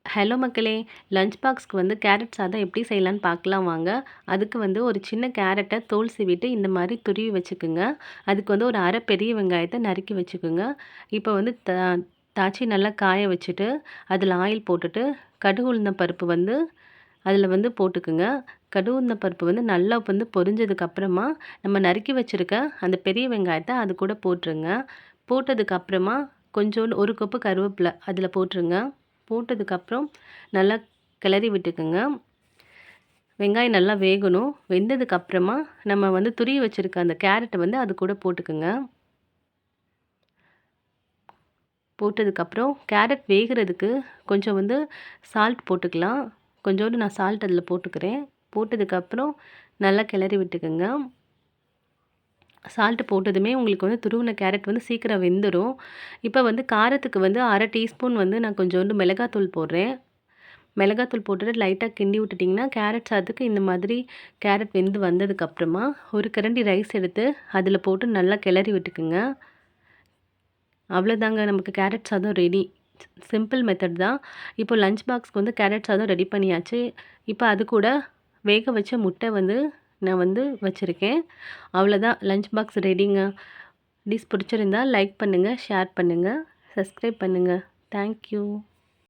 Hello மக்களே! Lunch பாக்ஸ்க்கு வந்து carrot சாதம் எப்படி செய்யலான்னு பார்க்கலாம் வாங்க. அதுக்கு வந்து ஒரு சின்ன கேரட்ட தோல் சீவிட்டு இந்த மாரி துருவி வச்சுக்குங்க. அதுக்கு வந்து ஒரு 1/2 பெரிய வெங்காயத்த நறுக்கி வச்சுக்குங்க. இப்போ வந்து தாச்சி நல்லா காய வச்சுட்டு, அதில ஆயில் போட்டுட்டு, கடுகு உளுந்தம் பருப்பு வந்து அதில வந்து போட்டுக்குங்க. கடுகு உளுந்தம் பருப்பு வந்து நல்லா வந்து பொரிஞ்சதுக்கு அப்புறமா, நம்ம நறுக்கி வச்சிருக்க அந்த பெரிய வெங்காயத்த அது கூட போட்டுருங்க. போட்டதுக்கு அப்புறமா கொஞ்சோண்டு 1 கப்பு கருவேப்பில அதில போட்டுருங்க. போட்டதுக்கப்புறம் நல்லா கிளறி விட்டுக்குங்க. வெங்காயம் நல்லா வேகணும். வெந்ததுக்கப்புறமா நம்ம வந்து துருவி வச்சிருக்க அந்த கேரட்ட வந்து அது கூட போட்டுக்குங்க. போட்டதுக்கப்புறம் கேரட் வேகிறதுக்கு கொஞ்சம் வந்து சால்ட் போட்டுக்கலாம். கொஞ்சோண்டு நான் சால்ட் அதில போட்டுக்கிறேன். போட்டதுக்கப்புறம் நல்லா கிளறி விட்டுக்குங்க. சால்ட் போட்டதுமே உங்களுக்கு வந்து துருவின கேரட் வந்து சீக்கிரம் வெந்துடும். இப்போ வந்து காரத்துக்கு வந்து 1/2 டீஸ்பூன் வந்து நான் கொஞ்சோண்டு மிளகாத்தூள் போடுறேன். மிளகாத்தூள் போட்டுட்டு லைட்டாக கிண்டி விட்டுட்டிங்கன்னா, கேரட் சாதத்துக்கு இந்த மாதிரி கேரட் வெந்து வந்ததுக்கப்புறமா, ஒரு கரண்டி ரைஸ் எடுத்து அதில போட்டு நல்லா கிளறி விட்டுக்குங்க. அவ்வளோதாங்க நமக்கு கேரட் சாதம் ரெடி. சிம்பிள் மெத்தட் தான். இப்போ லஞ்ச் பாக்ஸ்க்கு வந்து கேரட் சாதம் ரெடி பண்ணியாச்சு. இப்போ அது கூட வேக வச்ச முட்டை வந்து நான் வந்து வச்சுருக்கேன். அவ்வளோதான் லஞ்ச் பாக்ஸ் ரெடிங்க. டிஷ் பிடிச்சிருந்தா லைக் பண்ணுங்க, ஷேர் பண்ணுங்க, சப்ஸ்கிரைப் பண்ணுங்க. Thank you.